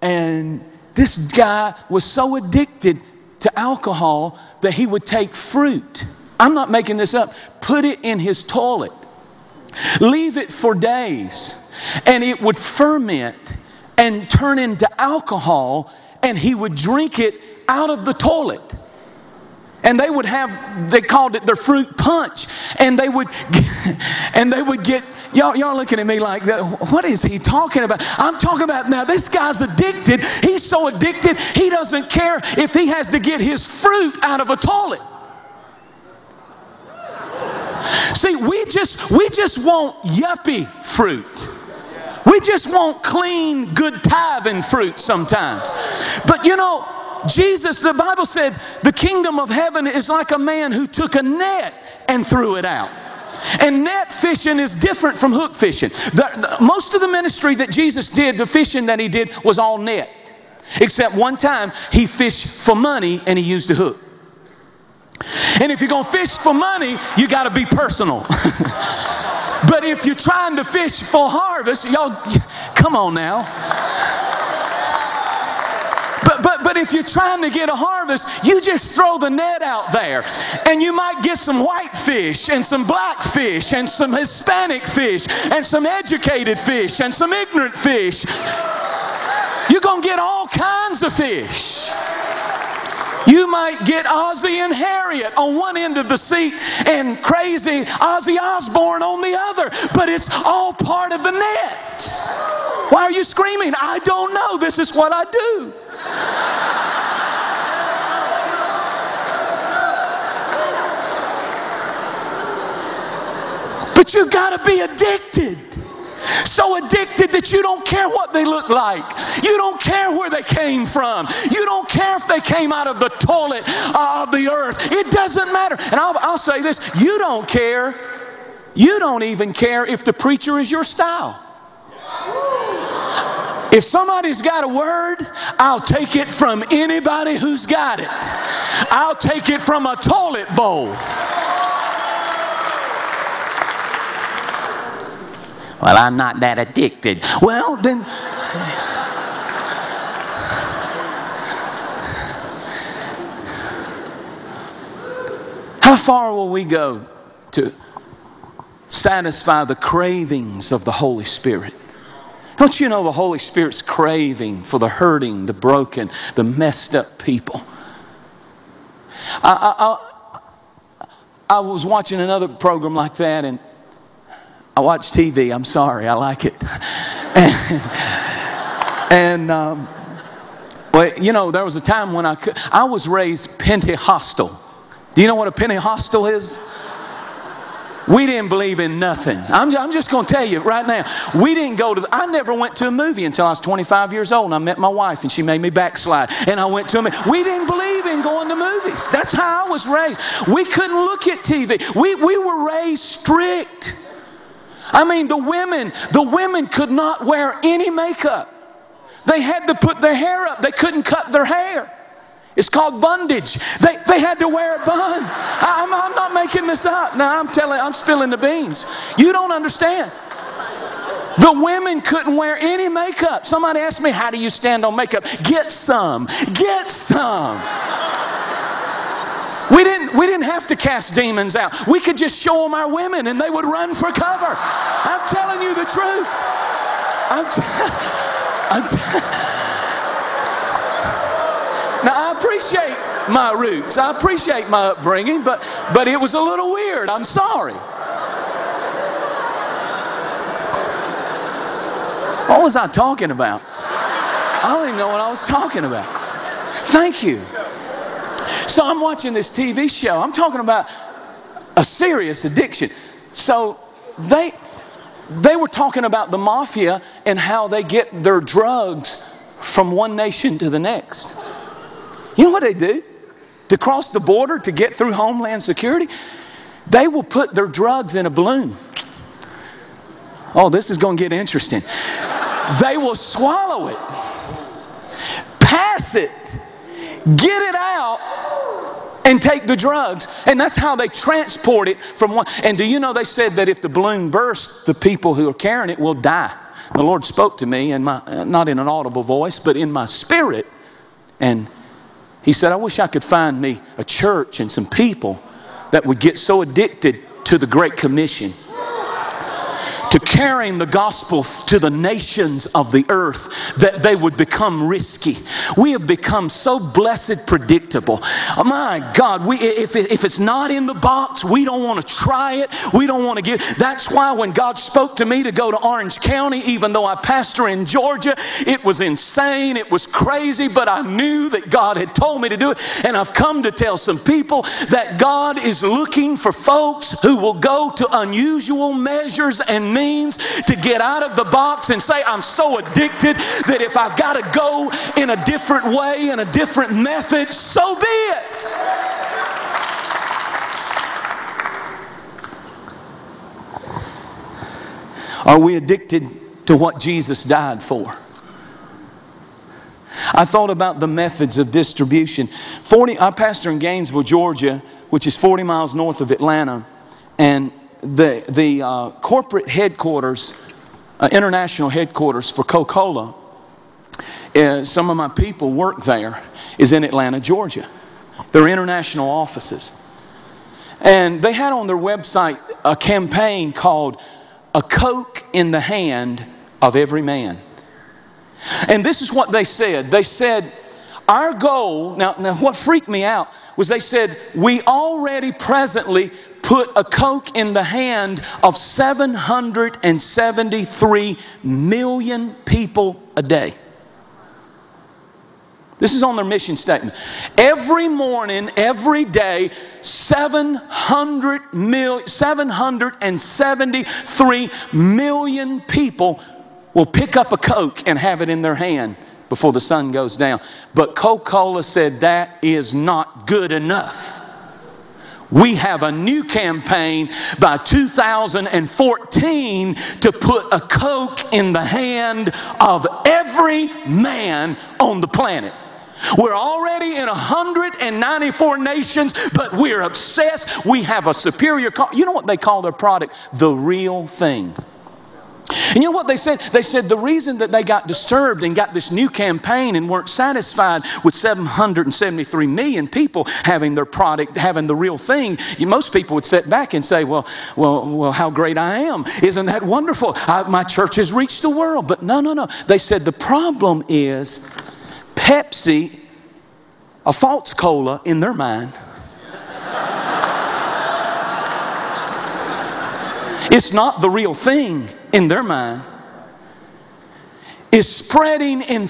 And this guy was so addicted to alcohol that he would take fruit. I'm not making this up. Put it in his toilet. Leave it for days. And it would ferment and turn into alcohol. And he would drink it out of the toilet. And they would have, they called it their fruit punch. And they would get, y'all looking at me like, what is he talking about? I'm talking about, now this guy's addicted. He's so addicted, he doesn't care if he has to get his fruit out of a toilet. See, we just want yuppie fruit. We just want clean, good tithing fruit sometimes. But you know, Jesus, the Bible said, the kingdom of heaven is like a man who took a net and threw it out. And net fishing is different from hook fishing. Most of the ministry that Jesus did, the fishing that he did, was all net. Except one time, he fished for money and he used a hook. And if you're going to fish for money, you got to be personal. But if you're trying to fish for harvest, y'all, come on now. But if you're trying to get a harvest, you just throw the net out there. And you might get some white fish and some black fish and some Hispanic fish and some educated fish and some ignorant fish. You're going to get all kinds of fish. You might get Ozzy and Harriet on one end of the seat and crazy Ozzy Osbourne on the other. But it's all part of the net. Why are you screaming? I don't know. This is what I do. But you got to be addicted. So addicted that you don't care what they look like. You don't care where they came from. You don't care if they came out of the toilet of the earth. It doesn't matter. And I'll say this. You don't care. You don't even care if the preacher is your style. If somebody's got a word, I'll take it from anybody who's got it. I'll take it from a toilet bowl. Well, I'm not that addicted. Well, then... How far will we go to satisfy the cravings of the Holy Spirit? Don't you know the Holy Spirit's craving for the hurting, the broken, the messed up people? I was watching another program like that, and I watch TV. I'm sorry. I like it. Well, you know, there was a time when I was raised Pentecostal. Do you know what a Pentecostal is? We didn't believe in nothing. I'm just going to tell you right now. We didn't go to I never went to a movie until I was 25 years old. And I met my wife and she made me backslide. And I went to a movie. We didn't believe in going to movies. That's how I was raised. We couldn't look at TV. We were raised strict. I mean, the women could not wear any makeup. They had to put their hair up. They couldn't cut their hair. It's called bondage. They had to wear a bun. I'm not making this up. Now I'm spilling the beans. You don't understand. The women couldn't wear any makeup. Somebody asked me, how do you stand on makeup? Get some. Get some. We didn't have to cast demons out. We could just show them our women and they would run for cover. I'm telling you the truth. Now, I appreciate my roots. I appreciate my upbringing, but it was a little weird. I'm sorry. What was I talking about? I don't even know what I was talking about. Thank you. So I'm watching this TV show. I'm talking about a serious addiction. So they were talking about the mafia and how they get their drugs from one nation to the next. You know what they do? To cross the border, to get through Homeland Security, they will put their drugs in a balloon. Oh, this is going to get interesting. They will swallow it, pass it, get it out, and take the drugs. And that's how they transport it from one. And do you know they said that if the balloon bursts, the people who are carrying it will die. the Lord spoke to me, in my, not in an audible voice, but in my spirit. And He said, I wish I could find me a church and some people that would get so addicted to the Great Commission, to carrying the gospel to the nations of the earth, that they would become risky. We have become so blessed predictable. Oh my God, if it's not in the box, we don't want to try it. We don't want to give. That's why when God spoke to me to go to Orange County, even though I pastor in Georgia, it was insane, it was crazy, but I knew that God had told me to do it. And I've come to tell some people that God is looking for folks who will go to unusual measures and means to get out of the box and say, I'm so addicted that if I've got to go in a different way, in a different method, so be it. Are we addicted to what Jesus died for? I thought about the methods of distribution. I pastor in Gainesville, Georgia, which is 40 miles north of Atlanta, and the corporate headquarters, international headquarters for Coca-Cola, some of my people work there, is in Atlanta, Georgia. They're international offices. And they had on their website a campaign called A Coke in the Hand of Every Man. And this is what they said. They said, our goal, now what freaked me out was they said, we already presently put a Coke in the hand of 773 million people a day. This is on their mission statement. Every morning, every day, 773 million people will pick up a Coke and have it in their hand before the sun goes down. But Coca-Cola said that is not good enough. We have a new campaign by 2014 to put a Coke in the hand of every man on the planet. We're already in 194 nations, but we're obsessed. We have a superior, you know what they call their product? The real thing. And you know what they said? They said the reason that they got disturbed and got this new campaign and weren't satisfied with 773 million people having their product, having the real thing, most people would sit back and say, well, how great I am. Isn't that wonderful? My church has reached the world. But no. They said the problem is Pepsi, a false cola in their mind. It's not the real thing in their mind. Is spreading in